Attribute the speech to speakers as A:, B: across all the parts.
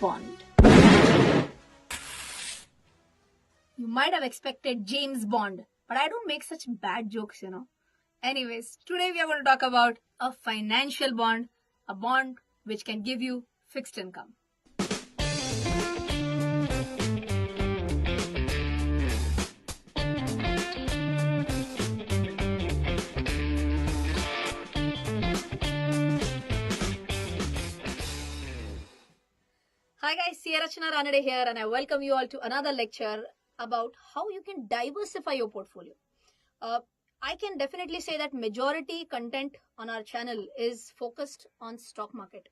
A: Bond. You might have expected James Bond, but I don't make such bad jokes, Anyways, today we are going to talk about a financial bond, a bond which can give you fixed income. Hi guys, CA Rachana Ranade here, and I welcome you all to another lecture about how you can diversify your portfolio. I can definitely say that majority content on our channel is focused on stock market.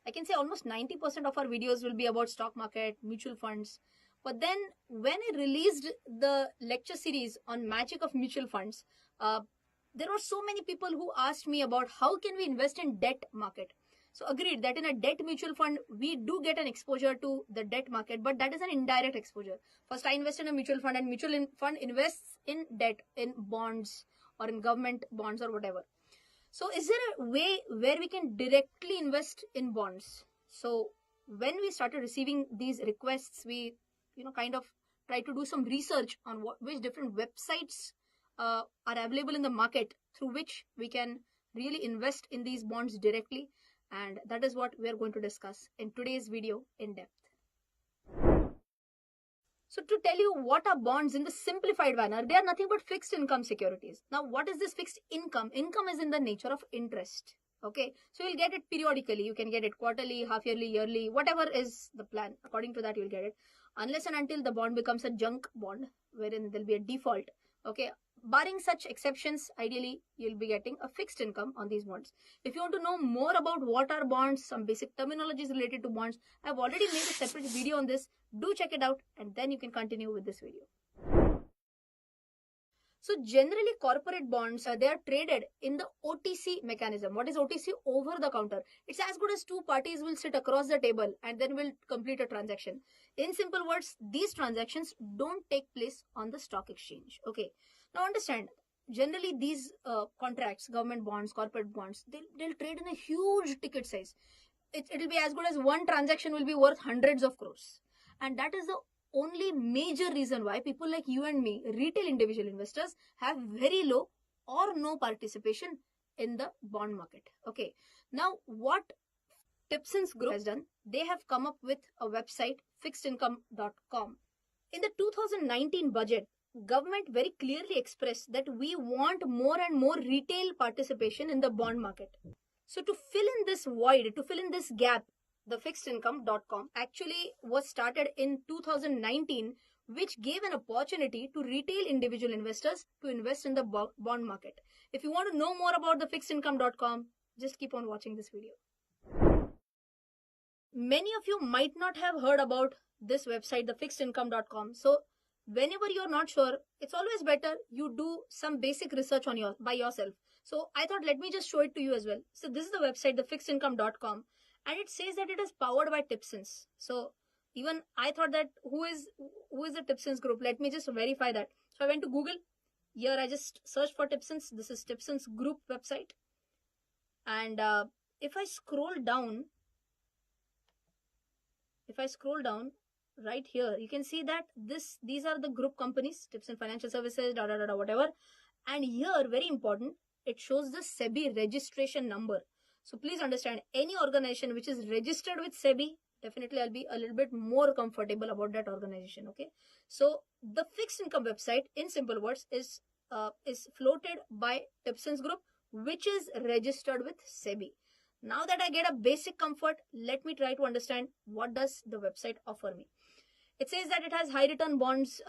A: I can say almost 90% of our videos will be about stock market, mutual funds. But then when I released the lecture series on magic of mutual funds, there were so many people who asked me about how can we invest in debt market. So agreed that in a debt mutual fund, we do get an exposure to the debt market, but that is an indirect exposure. First, I invest in a mutual fund, and mutual fund invests in debt, in bonds or in government bonds or whatever. So is there a way where we can directly invest in bonds? So when we started receiving these requests, we kind of try to do some research on which different websites are available in the market through which we can really invest in these bonds directly. And that is what we are going to discuss in today's video in depth. So to tell you what are bonds in the simplified manner, they are nothing but fixed income securities. Now, what is this fixed income? Income is in the nature of interest. Okay, so you'll get it periodically. You can get it quarterly, half yearly, yearly, whatever is the plan. According to that, you'll get it. Unless and until the bond becomes a junk bond, wherein there'll be a default. Okay, barring such exceptions, ideally, you'll be getting a fixed income on these bonds. If you want to know more about what are bonds, some basic terminologies related to bonds, I've already made a separate video on this. Do check it out, and then you can continue with this video. So generally, corporate bonds, they are traded in the OTC mechanism. What is OTC? Over the counter. It's as good as two parties will sit across the table and then will complete a transaction. In simple words, these transactions don't take place on the stock exchange. Okay. Now understand, generally these contracts, government bonds, corporate bonds, they'll trade in a huge ticket size. It'll be as good as one transaction will be worth hundreds of crores. And that is the only major reason why people like you and me, retail individual investors, have very low or no participation in the bond market. Okay. Now, what Thefixedincome Group has done, they have come up with a website, fixedincome.com. In the 2019 budget, government very clearly expressed that we want more and more retail participation in the bond market. So to fill in this void, to fill in this gap, the fixedincome.com actually was started in 2019, which gave an opportunity to retail individual investors to invest in the bond market. If you want to know more about the fixedincome.com, just keep on watching this video. Many of you might not have heard about this website, the fixedincome.com. So whenever you're not sure, it's always better you do some basic research by yourself. So I thought, let me just show it to you as well. So this is the website, the fixedincome.com. And it says that it is powered by Thefixedincome. So even I thought that who is the Thefixedincome group? Let me just verify that. So I went to Google. Here I just searched for Thefixedincome. This is Thefixedincome group website. And if I scroll down right here, you can see that these are the group companies, Thefixedincome Financial Services, whatever. And here, very important, it shows the SEBI registration number. So please understand, any organization which is registered with SEBI, definitely I'll be a little bit more comfortable about that organization. Okay. So the fixed income website, in simple words, is floated by Thefixedincome Group, which is registered with SEBI. Now that I get a basic comfort, let me try to understand what does the website offer me. It says that it has high return bonds,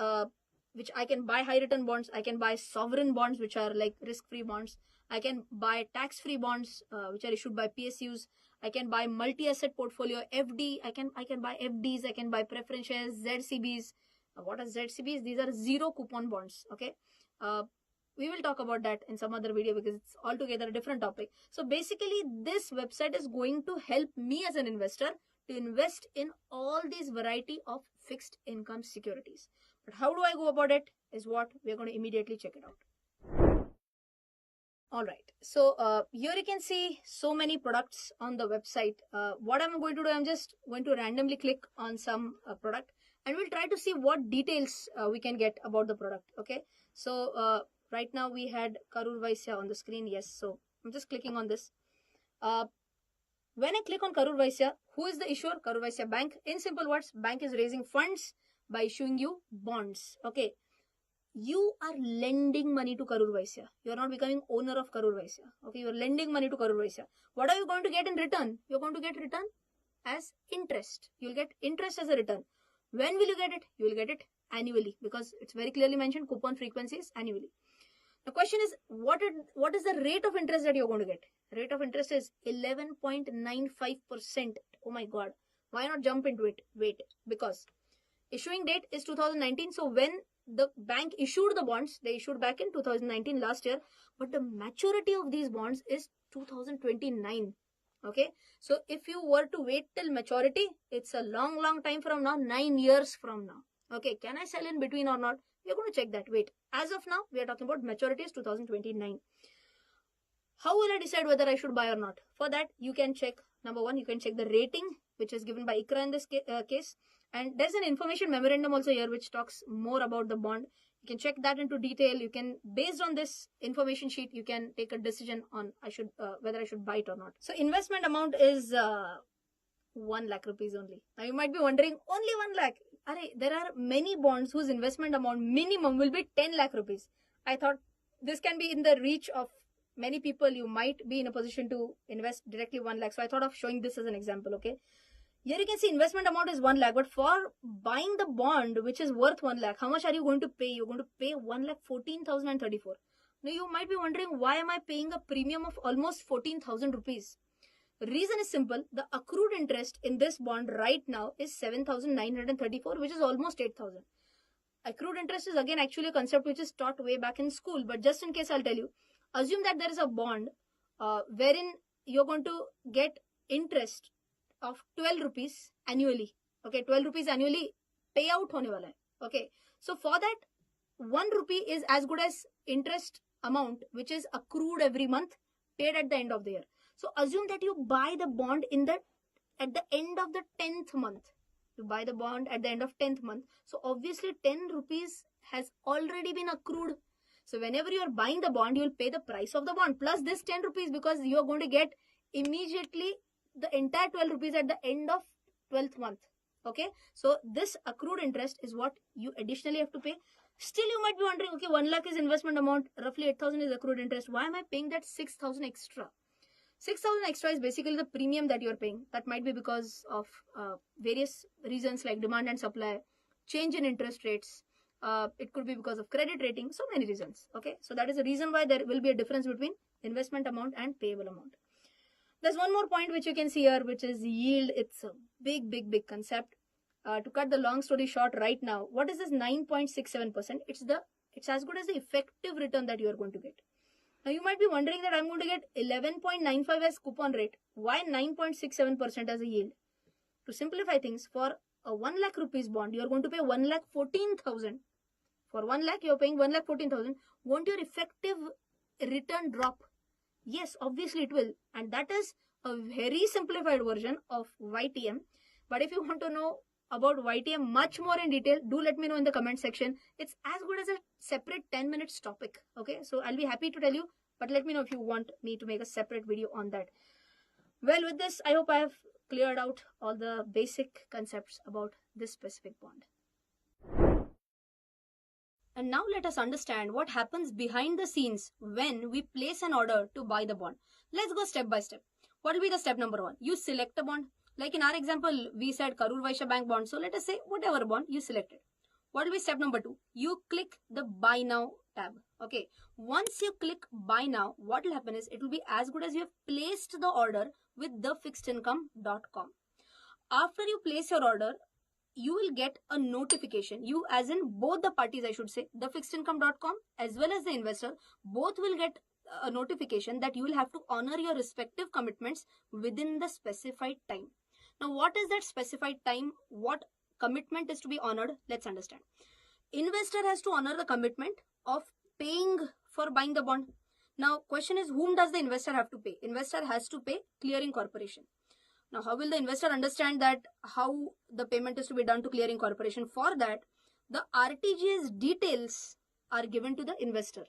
A: which I can buy high return bonds. I can buy sovereign bonds, which are like risk-free bonds. I can buy tax-free bonds, which are issued by PSUs. I can buy multi-asset portfolio, FD. I can buy FDs. I can buy preference shares, ZCBs. What are ZCBs? These are zero coupon bonds. Okay. We will talk about that in some other video because it's altogether a different topic. So basically, this website is going to help me as an investor to invest in all these variety of fixed income securities. But how do I go about it is what we're going to immediately check it out. All right. So here you can see so many products on the website. What I'm going to do, I'm just going to randomly click on some product, and we'll try to see what details we can get about the product. Okay. So right now we had Karur Vaisya on the screen. Yes. So I'm just clicking on this. When I click on Karur Vaisya, who is the issuer? Karur Vaisya Bank. In simple words, bank is raising funds by issuing you bonds. Okay. You are lending money to Karur Vaisya. You are not becoming owner of Karur Vaisya. Okay, you are lending money to Karur Vaisya. What are you going to get in return? You are going to get return as interest. You will get interest as a return. When will you get it? You will get it annually, because it's very clearly mentioned coupon frequency is annually. The question is, what is the rate of interest that you are going to get? Rate of interest is 11.95%. Oh my God. Why not jump into it? Wait, because issuing date is 2019. So when the bank issued the bonds, they issued back in 2019, last year, but the maturity of these bonds is 2029. Okay, so if you were to wait till maturity, it's a long time from now, 9 years from now. Okay, can I sell in between or not? We're going to check that. Wait, as of now, we are talking about maturity is 2029. How will I decide whether I should buy or not? For that, you can check, number one, you can check the rating, which is given by ICRA in this case. And there's an information memorandum also here which talks more about the bond. You can check that into detail. You can, based on this information sheet, you can take a decision on whether I should buy it or not. So investment amount is 1 lakh rupees only. Now you might be wondering, only 1 lakh? There are many bonds whose investment amount minimum will be 10 lakh rupees. I thought this can be in the reach of many people. You might be in a position to invest directly 1 lakh. So I thought of showing this as an example. Okay. Here you can see investment amount is 1 lakh, but for buying the bond which is worth 1 lakh, how much are you going to pay? You're going to pay 1,14,034. Now you might be wondering, why am I paying a premium of almost 14,000 rupees? Reason is simple. The accrued interest in this bond right now is 7,934, which is almost 8,000. Accrued interest is again actually a concept which is taught way back in school, but just in case I'll tell you. Assume that there is a bond wherein you're going to get interest of 12 rupees annually. Okay, 12 rupees annually payout hone wala hai. Okay, so for that, 1 rupee is as good as interest amount which is accrued every month, paid at the end of the year. So assume that you buy the bond at the end of the 10th month. You buy the bond at the end of 10th month. So obviously 10 rupees has already been accrued. So whenever you are buying the bond, you will pay the price of the bond plus this 10 rupees, because you are going to get immediately the entire 12 rupees at the end of 12th month. Okay, so this accrued interest is what you additionally have to pay. Still you might be wondering, okay, 1 lakh is investment amount, roughly 8,000 is accrued interest. Why am I paying that 6,000 extra? 6,000 extra is basically the premium that you're paying. That might be because of various reasons like demand and supply, change in interest rates. It could be because of credit rating, so many reasons. Okay, so that is the reason why there will be a difference between investment amount and payable amount. There's one more point which you can see here, which is yield. It's a big concept. To cut the long story short, right now, what is this 9.67%? It's as good as the effective return that you are going to get. Now you might be wondering that I'm going to get 11.95 as coupon rate. Why 9.67% as a yield? To simplify things, for a 1 lakh rupees bond, you are going to pay 1,14,000. For 1 lakh, you are paying 1,14,000. Won't your effective return drop? Yes, obviously it will. And that is a very simplified version of YTM. But if you want to know about YTM much more in detail, do let me know in the comment section. It's as good as a separate 10 minutes topic. Okay, so I'll be happy to tell you, but let me know if you want me to make a separate video on that. Well, with this, I hope I have cleared out all the basic concepts about this specific bond. And now let us understand what happens behind the scenes when we place an order to buy the bond. Let's go step by step. What will be the step number 1? You select a bond. Like in our example, we said Karur Vaisya Bank bond. So let us say whatever bond you selected. What will be step number 2? You click the buy now tab. Okay. Once you click buy now, what will happen is it will be as good as you have placed the order with thefixedincome.com. After you place your order, you will get a notification. You, as in both the parties, I should say, thefixedincome.com as well as the investor, both will get a notification that you will have to honor your respective commitments within the specified time. Now, what is that specified time? What commitment is to be honored? Let's understand. Investor has to honor the commitment of paying for buying the bond. Now, question is, whom does the investor have to pay? Investor has to pay clearing corporation. Now, how will the investor understand that how the payment is to be done to clearing corporation? For that, the RTGS details are given to the investor.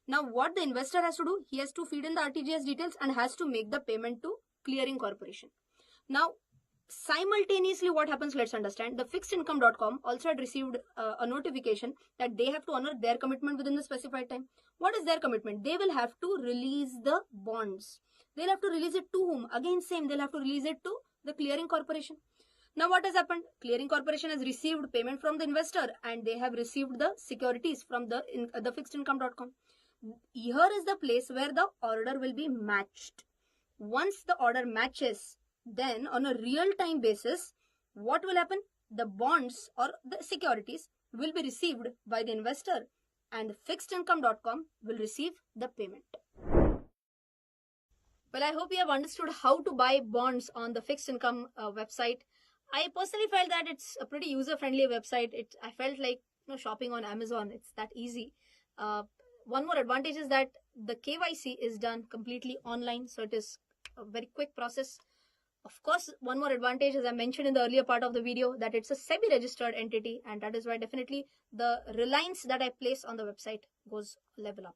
A: Now, what the investor has to do, he has to feed in the RTGS details and has to make the payment to clearing corporation. Now, simultaneously what happens, let's understand. The fixedincome.com also had received a notification that they have to honor their commitment within the specified time. What is their commitment? They will have to release the bonds. They'll have to release it to whom? Again, same, they'll have to release it to the clearing corporation. Now, what has happened? Clearing corporation has received payment from the investor and they have received the securities from the fixedincome.com. Here is the place where the order will be matched. Once the order matches, then on a real-time basis, what will happen? The bonds or the securities will be received by the investor and fixedincome.com will receive the payment. Well, I hope you have understood how to buy bonds on the fixed income website. I personally felt that it's a pretty user-friendly website. I felt like shopping on Amazon. It's that easy. One more advantage is that the KYC is done completely online, so it is a very quick process. Of course, one more advantage, as I mentioned in the earlier part of the video, that it's a SEBI-registered entity, and that is why definitely the reliance that I place on the website goes level up.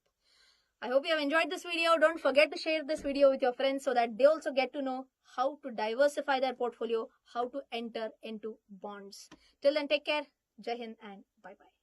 A: I hope you have enjoyed this video. Don't forget to share this video with your friends so that they also get to know how to diversify their portfolio, how to enter into bonds. Till then, take care. Jai Hind and bye-bye.